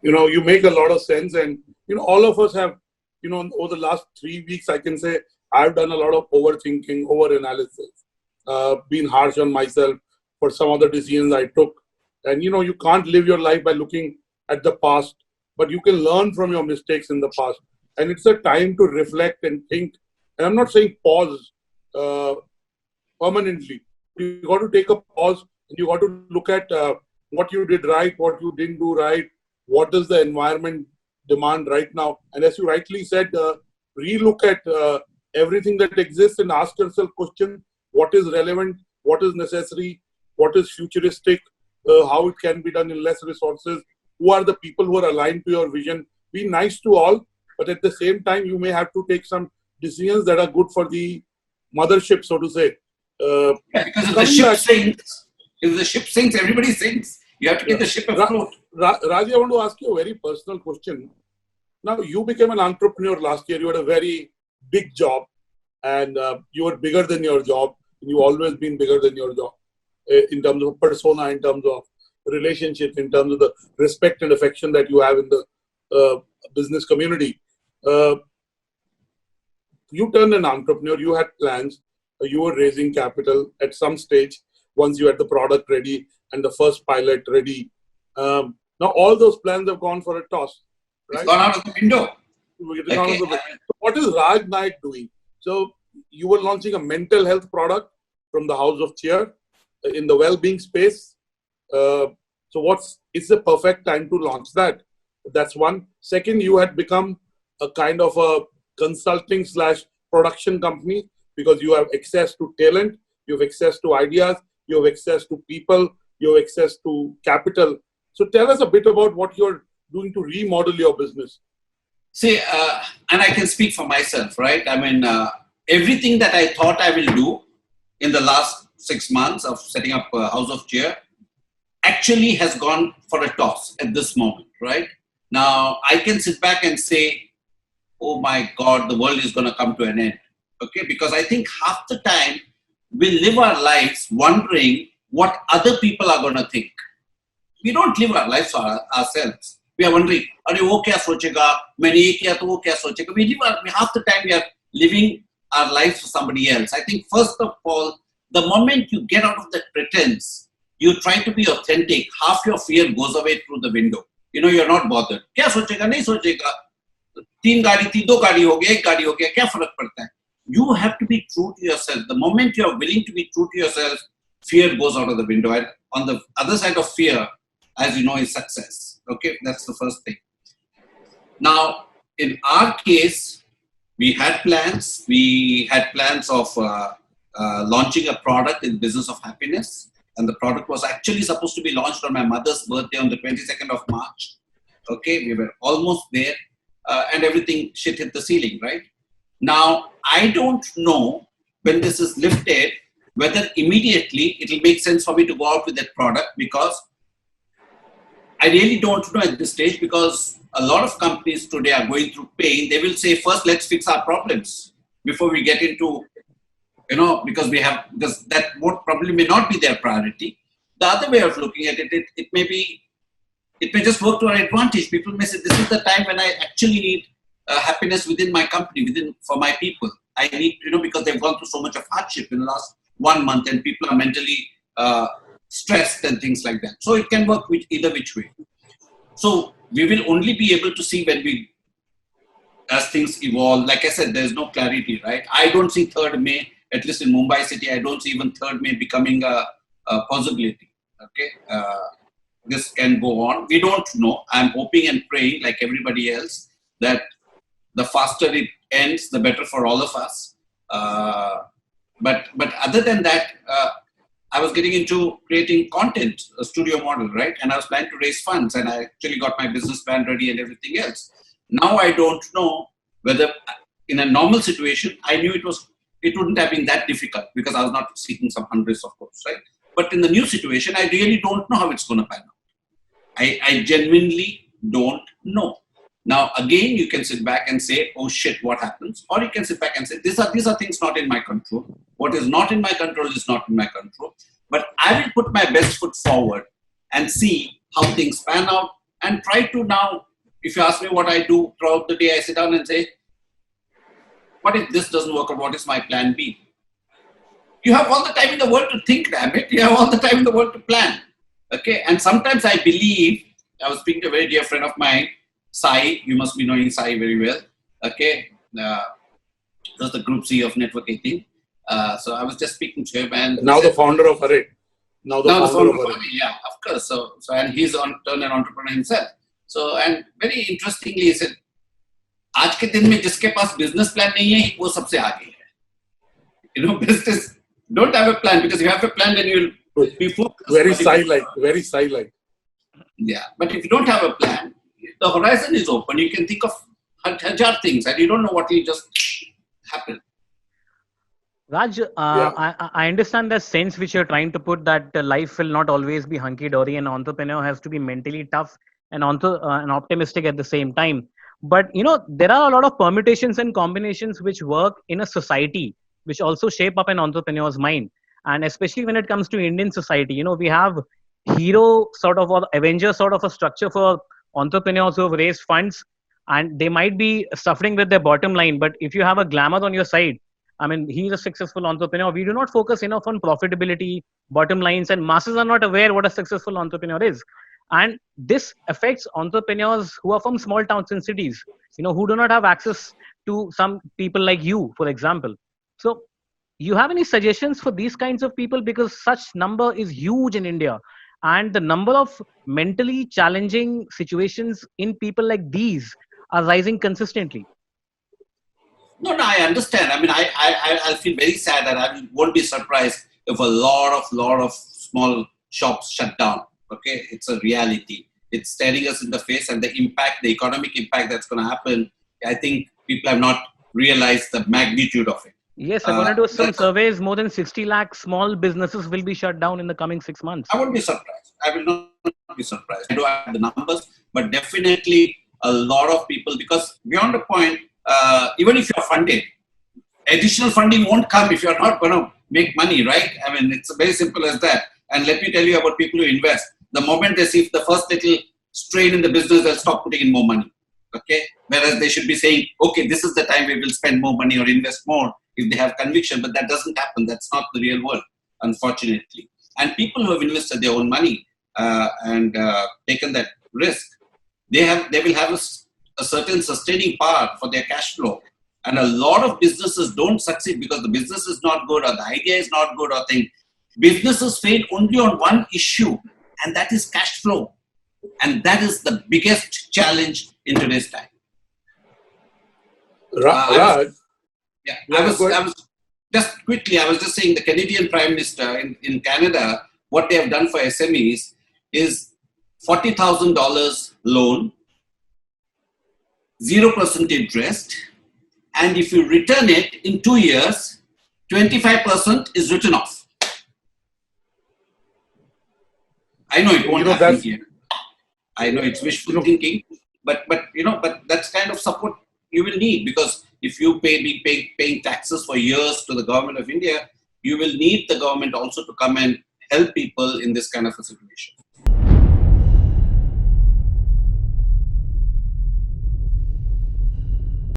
You make a lot of sense. And, all of us have, over the last 3 weeks, I can say I've done a lot of overthinking, over-analysis, been harsh on myself for some of the decisions I took. And, you can't live your life by looking at the past, but you can learn from your mistakes in the past. And it's a time to reflect and think. And I'm not saying pause permanently. You got to take a pause and you got to look at what you did right, what you didn't do right, what does the environment demand right now. And as you rightly said, relook at everything that exists and ask yourself questions: what is relevant, what is necessary, what is futuristic, how it can be done in less resources, who are the people who are aligned to your vision. Be nice to all, but at the same time, you may have to take some decisions that are good for the mothership, so to say. Yeah, because if the ship sinks, everybody sinks. You have to keep the ship afloat. Raji, I want to ask you a very personal question. Now, you became an entrepreneur last year. You had a very big job, and you were bigger than your job. You've always been bigger than your job in terms of persona, in terms of relationships, in terms of the respect and affection that you have in the business community. You turned an entrepreneur. You had plans. You were raising capital at some stage once you had the product ready and the first pilot ready. Now all those plans have gone for a toss. Right? It's gone out of the window. So what is Raj Nayak doing? So you were launching a mental health product from the House of Chee in the well-being space. So it's the perfect time to launch that. That's one. Second, you had become a kind of a consulting / production company, because you have access to talent, you have access to ideas, you have access to people, you have access to capital. So tell us a bit about what you're doing to remodel your business. See, and I can speak for myself, right? I mean, everything that I thought I will do in the last 6 months of setting up House of Chee actually has gone for a toss at this moment, right? Now, I can sit back and say, oh my God, the world is going to come to an end. Okay, because I think half the time we live our lives wondering what other people are going to think. We don't live our lives for ourselves. We are wondering, "Arey, wo kya sochega? Maine ye kiya to wo kya sochega?" Half the time we are living our lives for somebody else. I think first of all, the moment you get out of that pretense, you try to be authentic, half your fear goes away through the window. You're not bothered. Kya sochega? Nahi sochega. 3 गाड़ी थी, 2 गाड़ी हो गया, 1 गाड़ी हो गया, क्या फर्क पड़ता है? You have to be true to yourself. The moment you are willing to be true to yourself, fear goes out of the window. And on the other side of fear, as you know, is success. Okay, that's the first thing. Now, in our case, we had plans. We had plans of launching a product in business of happiness. And the product was actually supposed to be launched on my mother's birthday on the 22nd of March. Okay, we were almost there. And everything shit hit the ceiling, right? Now, I don't know when this is lifted, whether immediately it will make sense for me to go out with that product, because I really don't know at this stage, because a lot of companies today are going through pain. They will say, first, let's fix our problems before we get into, because that probably may not be their priority. The other way of looking at it, it may just work to our advantage. People may say, this is the time when I actually need happiness within my company, for my people. I need, because they've gone through so much of hardship in the last 1 month, and people are mentally stressed and things like that. So it can work either which way. So we will only be able to see as things evolve. Like I said, there's no clarity, right? I don't see 3rd May, at least in Mumbai city, I don't see even 3rd May becoming a possibility. Okay. This can go on. We don't know. I'm hoping and praying, like everybody else, that the faster it ends, the better for all of us. But other than that, I was getting into creating content, a studio model, right? And I was planning to raise funds, and I actually got my business plan ready and everything else. Now I don't know whether, in a normal situation, I knew it wouldn't have been that difficult, because I was not seeking some hundreds, of course, right? But in the new situation, I really don't know how it's going to pan out. I genuinely don't know. Now, again, you can sit back and say, oh shit, what happens? Or you can sit back and say, these are things not in my control. What is not in my control is not in my control. But I will put my best foot forward and see how things pan out. and try to now, if you ask me what I do throughout the day, I sit down and say, what if this doesn't work out? What is my plan B? You have all the time in the world to think, damn it. You have all the time in the world to plan. Okay. And sometimes I believe, I was speaking to a very dear friend of mine, Sai, you must be knowing Sai very well. Okay. Was the group CEO of Network 18. So I was just speaking to him, and now the founder of Array. Now the founder of Array. Yeah, of course. So and he's on turn an entrepreneur himself. So and very interestingly, he said, आज के दिन में जिसके पास business plan नहीं है, वो सबसे आगे है. You know, business don't have a plan, because if you have a plan, then you'll be focused. Very Sai-like, very Sai-like. Yeah, but if you don't have a plan, the horizon is open. You can think of hajar things, and you don't know what will just happen. Raj, I understand the sense which you're trying to put, that life will not always be hunky-dory, and entrepreneur has to be mentally tough and optimistic at the same time. But, there are a lot of permutations and combinations which work in a society, which also shape up an entrepreneur's mind. And especially when it comes to Indian society, we have hero sort of, or Avenger sort of a structure for entrepreneurs who have raised funds, and they might be suffering with their bottom line. But if you have a glamour on your side, I mean, he's a successful entrepreneur. We do not focus enough on profitability, bottom lines, and masses are not aware what a successful entrepreneur is. And this affects entrepreneurs who are from small towns and cities, who do not have access to some people like you, for example. So you have any suggestions for these kinds of people? Because such number is huge in India. And the number of mentally challenging situations in people like these are rising consistently. No, I understand. I mean, I feel very sad, and I won't be surprised if a lot of small shops shut down. Okay, it's a reality. It's staring us in the face, and the economic impact that's going to happen, I think people have not realized the magnitude of it. Yes, according to some surveys, more than 60 lakh small businesses will be shut down in the coming 6 months. I won't be surprised. I will not be surprised. I don't have the numbers, but definitely a lot of people, because beyond the point, even if you're funded, additional funding won't come if you're not going to make money, right? I mean, it's very simple as that. And let me tell you about people who invest. The moment they see the first little strain in the business, they'll stop putting in more money. Okay? Whereas they should be saying, okay, this is the time we will spend more money or invest more if they have conviction. But that doesn't happen. That's not the real world, unfortunately. And people who have invested their own money and taken that risk, they will have a certain sustaining power for their cash flow. And a lot of businesses don't succeed because the business is not good, or the idea is not good, or thing. Businesses fail only on one issue, and that is cash flow. And that is the biggest challenge in today's time. Raj? I was just quickly, I was just saying the Canadian Prime Minister in Canada, what they have done for SMEs is $40,000 loan, 0% interest, and if you return it in 2 years, 25% is written off. I know it won't happen here. I know it's wishful thinking, but that's kind of support you will need, because if you paying taxes for years to the government of India, you will need the government also to come and help people in this kind of a situation.